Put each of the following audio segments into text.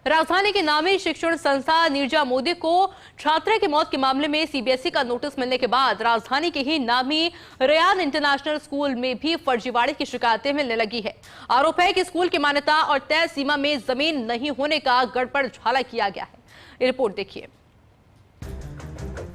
राजधानी के नामी शिक्षण संस्था नीरजा मोदी को छात्रा की मौत के मामले में सीबीएसई का नोटिस मिलने के बाद राजधानी के ही नामी रेयान इंटरनेशनल स्कूल में भी फर्जीवाड़े की शिकायतें मिलने लगी है। आरोप है कि स्कूल की मान्यता और तय सीमा में जमीन नहीं होने का गड़बड़ झाला किया गया है। ये रिपोर्ट देखिए।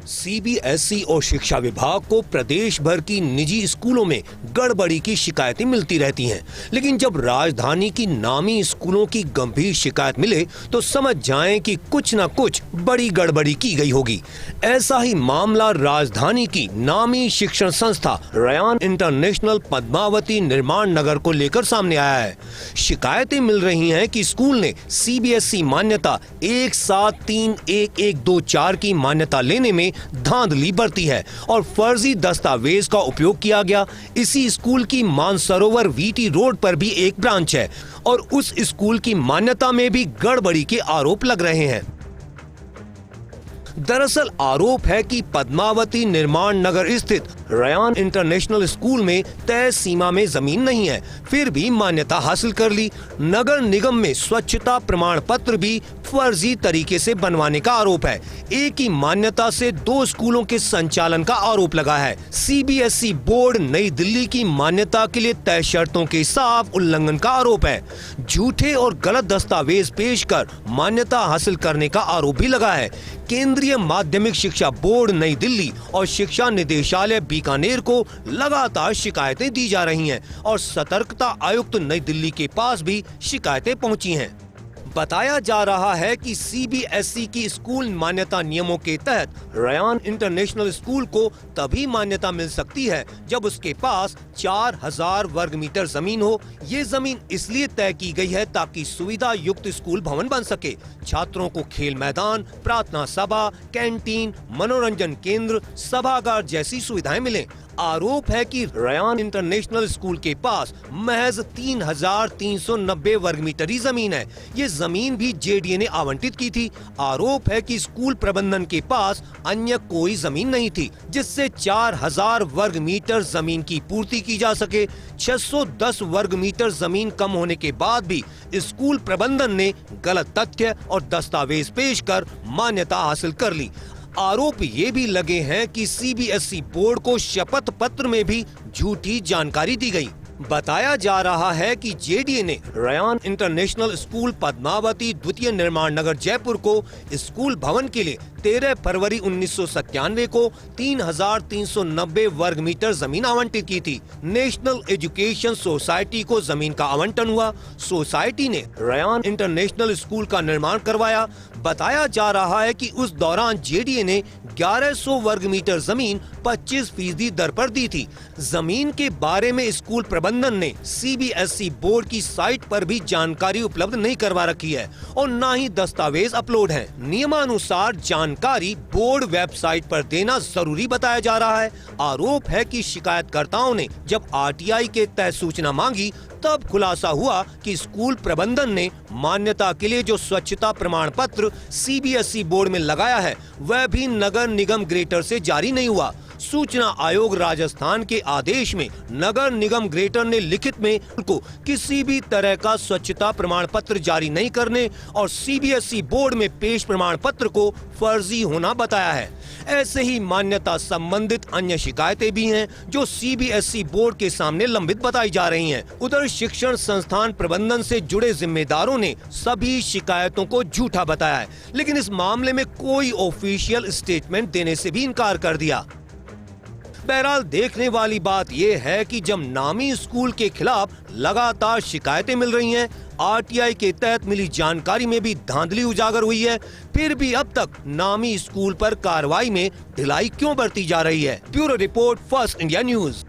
सीबीएसई और शिक्षा विभाग को प्रदेश भर की निजी स्कूलों में गड़बड़ी की शिकायतें मिलती रहती हैं, लेकिन जब राजधानी की नामी स्कूलों की गंभीर शिकायत मिले तो समझ जाएं कि कुछ न कुछ बड़ी गड़बड़ी की गई होगी। ऐसा ही मामला राजधानी की नामी शिक्षण संस्था रेयान इंटरनेशनल पद्मावती निर्माण नगर को लेकर सामने आया है। शिकायतें मिल रही हैं कि स्कूल ने सीबीएसई मान्यता 173124 की मान्यता लेने में धांधली बरती है और फर्जी दस्तावेज का उपयोग किया गया। इसी स्कूल की मानसरोवर वीटी रोड पर भी एक ब्रांच है और उस स्कूल की मान्यता में भी गड़बड़ी के आरोप लग रहे हैं। दरअसल आरोप है कि पद्मावती निर्माण नगर स्थित रेयान इंटरनेशनल स्कूल में तय सीमा में जमीन नहीं है, फिर भी मान्यता हासिल कर ली। नगर निगम में स्वच्छता प्रमाण पत्र भी फर्जी तरीके से बनवाने का आरोप है। एक ही मान्यता से 2 स्कूलों के संचालन का आरोप लगा है। सीबीएसई बोर्ड नई दिल्ली की मान्यता के लिए तय शर्तों के साफ उल्लंघन का आरोप है। झूठे और गलत दस्तावेज पेश कर मान्यता हासिल करने का आरोप भी लगा है। केंद्रीय माध्यमिक शिक्षा बोर्ड नई दिल्ली और शिक्षा निदेशालय बीकानेर को लगातार शिकायतें दी जा रही हैं और सतर्कता आयुक्त नई दिल्ली के पास भी शिकायतें पहुंची हैं। बताया जा रहा है कि सीबीएसई की स्कूल मान्यता नियमों के तहत रेयान इंटरनेशनल स्कूल को तभी मान्यता मिल सकती है जब उसके पास 4000 वर्ग मीटर जमीन हो। ये जमीन इसलिए तय की गई है ताकि सुविधा युक्त स्कूल भवन बन सके। छात्रों को खेल मैदान, प्रार्थना सभा, कैंटीन, मनोरंजन केंद्र, सभागार जैसी सुविधाएं मिलें। आरोप है कि रेयान इंटरनेशनल स्कूल के पास महज 3390 वर्ग मीटर ही जमीन है। ये जमीन भी जेडीए ने आवंटित की थी। आरोप है कि स्कूल प्रबंधन के पास अन्य कोई जमीन नहीं थी जिससे 4000 वर्ग मीटर जमीन की पूर्ति की जा सके। 610 वर्ग मीटर जमीन कम होने के बाद भी स्कूल प्रबंधन ने गलत तथ्य और दस्तावेज पेश कर मान्यता हासिल कर ली। आरोप ये भी लगे हैं कि सीबीएसई बोर्ड को शपथ पत्र में भी झूठी जानकारी दी गई। बताया जा रहा है कि जेडीए ने रेयान इंटरनेशनल स्कूल पद्मावती द्वितीय निर्माण नगर जयपुर को स्कूल भवन के लिए 13 फरवरी 1997 को 3390 वर्ग मीटर जमीन आवंटित की थी। नेशनल एजुकेशन सोसाइटी को जमीन का आवंटन हुआ। सोसाइटी ने रेयान इंटरनेशनल स्कूल का निर्माण करवाया। बताया जा रहा है कि उस दौरान जेडीए ने 1100 वर्ग मीटर जमीन 25% दर पर दी थी। जमीन के बारे में स्कूल प्रबंधन ने सीबीएसई बोर्ड की साइट पर भी जानकारी उपलब्ध नहीं करवा रखी है और न ही दस्तावेज अपलोड हैं। नियमानुसार जानकारी बोर्ड वेबसाइट पर देना जरूरी बताया जा रहा है। आरोप है कि शिकायतकर्ताओं ने जब आरटीआई के तहत सूचना मांगी तब खुलासा हुआ कि स्कूल प्रबंधन ने मान्यता के लिए जो स्वच्छता प्रमाण पत्र सीबीएसई बोर्ड में लगाया है वह भी नगर निगम ग्रेटर से जारी नहीं हुआ। सूचना आयोग राजस्थान के आदेश में नगर निगम ग्रेटर ने लिखित में उनको किसी भी तरह का स्वच्छता प्रमाण पत्र जारी नहीं करने और सीबीएसई बोर्ड में पेश प्रमाण पत्र को फर्जी होना बताया है। ऐसे ही मान्यता संबंधित अन्य शिकायतें भी हैं जो सीबीएसई बोर्ड के सामने लंबित बताई जा रही हैं। उधर शिक्षण संस्थान प्रबंधन से जुड़े जिम्मेदारों ने सभी शिकायतों को झूठा बताया है, लेकिन इस मामले में कोई ऑफिशियल स्टेटमेंट देने से भी इनकार कर दिया। बहरहाल देखने वाली बात यह है कि जब नामी स्कूल के खिलाफ लगातार शिकायतें मिल रही हैं, आरटीआई के तहत मिली जानकारी में भी धांधली उजागर हुई है, फिर भी अब तक नामी स्कूल पर कार्रवाई में ढिलाई क्यों बरती जा रही है। Bureau report, first India news.